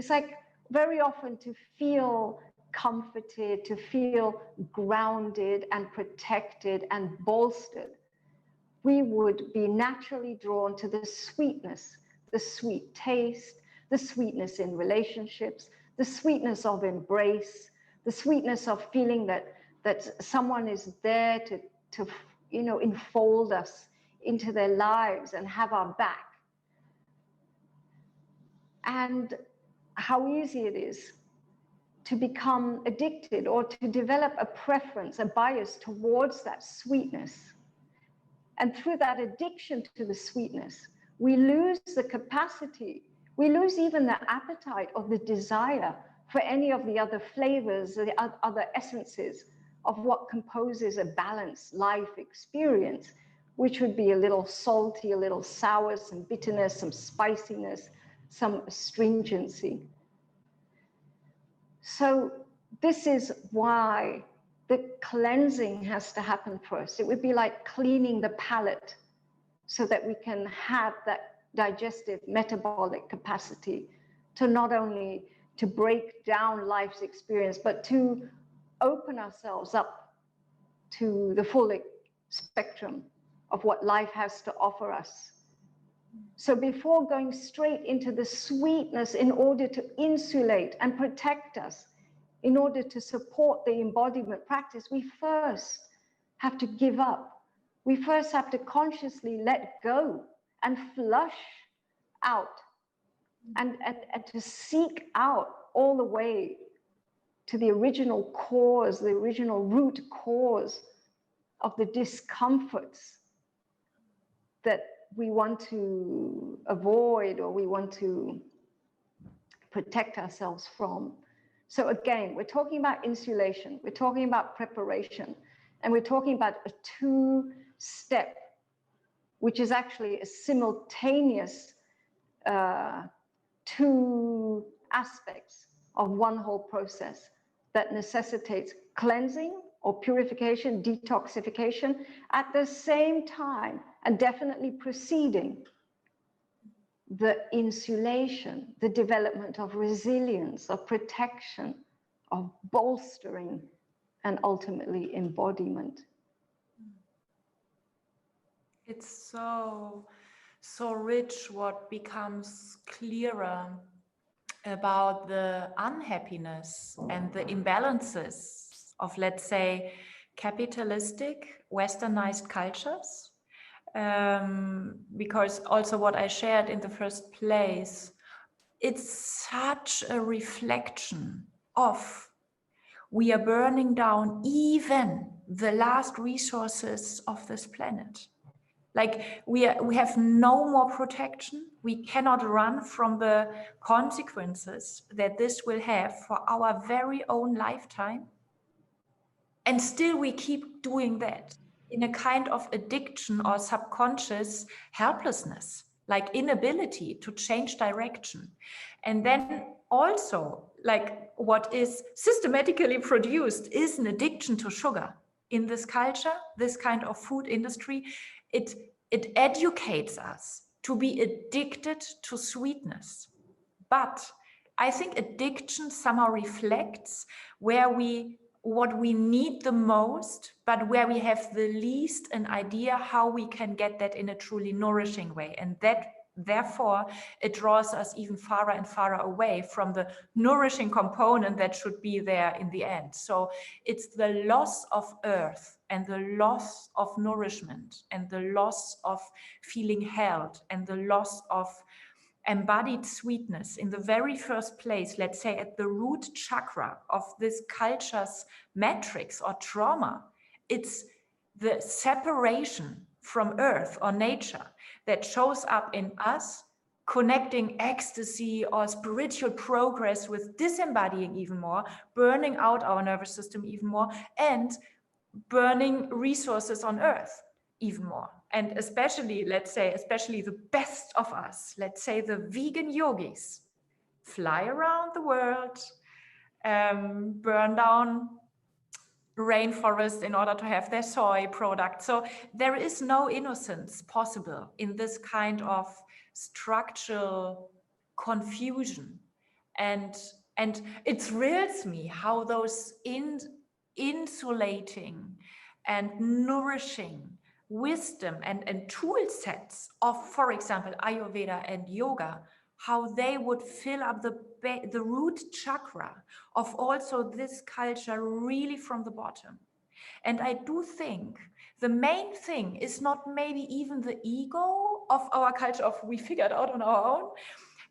It's like very often to feel comforted, to feel grounded and protected and bolstered, we would be naturally drawn to the sweetness, the sweet taste, the sweetness in relationships, the sweetness of embrace, the sweetness of feeling that someone is there to enfold us into their lives and have our back. And how easy it is to become addicted or to develop a preference, a bias towards that sweetness. And through that addiction to the sweetness, we lose the capacity, we lose even the appetite or the desire for any of the other flavors, the other essences of what composes a balanced life experience, which would be a little salty, a little sour, some bitterness, some spiciness, some astringency. So this is why the cleansing has to happen first. It would be like cleaning the palate so that we can have that digestive metabolic capacity to not only to break down life's experience, but to open ourselves up to the full spectrum of what life has to offer us. So before going straight into the sweetness in order to insulate and protect us, in order to support the embodiment practice, we first have to give up. We first have to consciously let go and flush out and to seek out all the way to the original cause, the original root cause of the discomforts that we want to avoid or we want to protect ourselves from. So again, we're talking about insulation, we're talking about preparation, and we're talking about a two-step, which is actually a simultaneous two aspects of one whole process that necessitates cleansing or purification, detoxification at the same time, and definitely preceding the insulation, the development of resilience, of protection, of bolstering, and ultimately embodiment. It's so rich what becomes clearer about the unhappiness and the imbalances of, let's say, capitalistic, westernized cultures. Because also what I shared in the first place, it's such a reflection of we are burning down even the last resources of this planet. Like we have no more protection. We cannot run from the consequences that this will have for our very own lifetime. And still we keep doing that in a kind of addiction or subconscious helplessness, like inability to change direction. And then also, like what is systematically produced is an addiction to sugar. In this culture, this kind of food industry, it educates us to be addicted to sweetness. But I think addiction somehow reflects what we need the most, but where we have the least an idea how we can get that in a truly nourishing way. And that, therefore, it draws us even farther and farther away from the nourishing component that should be there in the end. So it's the loss of earth and the loss of nourishment and the loss of feeling held and the loss of embodied sweetness in the very first place, let's say at the root chakra of this culture's matrix or trauma. It's the separation from earth or nature that shows up in us, connecting ecstasy or spiritual progress with disembodying even more, burning out our nervous system even more, and burning resources on earth even more. And especially, let's say, especially the best of us, let's say the vegan yogis, fly around the world, burn down rainforests in order to have their soy product. So there is no innocence possible in this kind of structural confusion. And it thrills me how those insulating and nourishing wisdom and tool sets of, for example, Ayurveda and yoga, how they would fill up the root chakra of also this culture really from the bottom. And I do think the main thing is not maybe even the ego of our culture of we figured out on our own,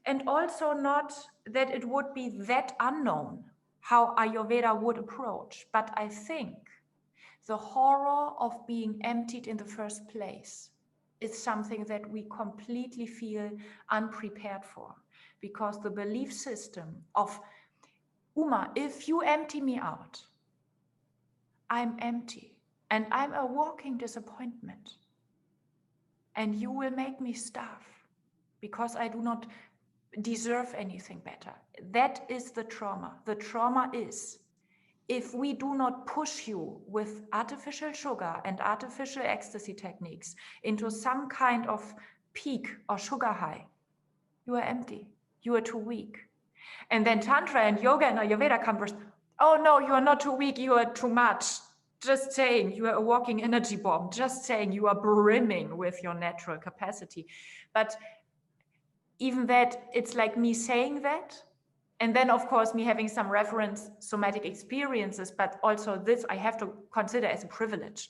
and also not that it would be that unknown how Ayurveda would approach. But I think the horror of being emptied in the first place is something that we completely feel unprepared for, because the belief system of, Uma, if you empty me out, I'm empty and I'm a walking disappointment, and you will make me starve because I do not deserve anything better. That is the trauma. The trauma is, if we do not push you with artificial sugar and artificial ecstasy techniques into some kind of peak or sugar high, you are empty, you are too weak. And then Tantra and Yoga and Ayurveda come first. Oh no, you are not too weak, you are too much. Just saying, you are a walking energy bomb. Just saying, you are brimming with your natural capacity. But even that, it's like me saying that, and then of course me having some reference somatic experiences, but also this I have to consider as a privilege.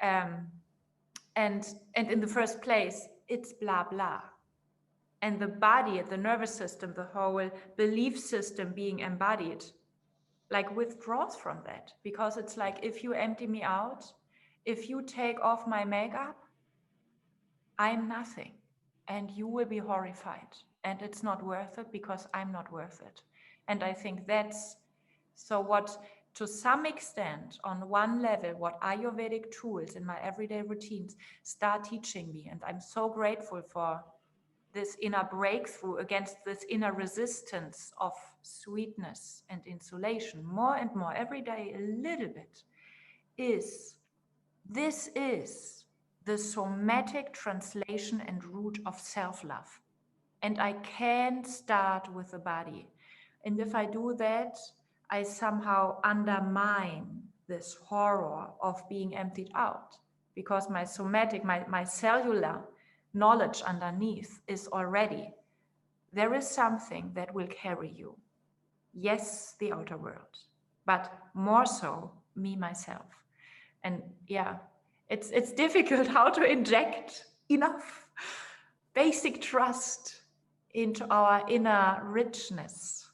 And in the first place, it's blah blah. And the body, the nervous system, the whole belief system being embodied, like withdraws from that, because it's like, if you empty me out, if you take off my makeup, I'm nothing, and you will be horrified, and it's not worth it because I'm not worth it. And I think that's so what, to some extent, on one level, what Ayurvedic tools in my everyday routines start teaching me. And I'm so grateful for this inner breakthrough against this inner resistance of sweetness and insulation, more and more every day, a little bit, this is the somatic translation and root of self-love. And I can start with the body. And if I do that, I somehow undermine this horror of being emptied out, because my somatic, my cellular knowledge underneath is already, there is something that will carry you. Yes, the outer world, but more so me, myself. And yeah, it's difficult how to inject enough basic trust into our inner richness.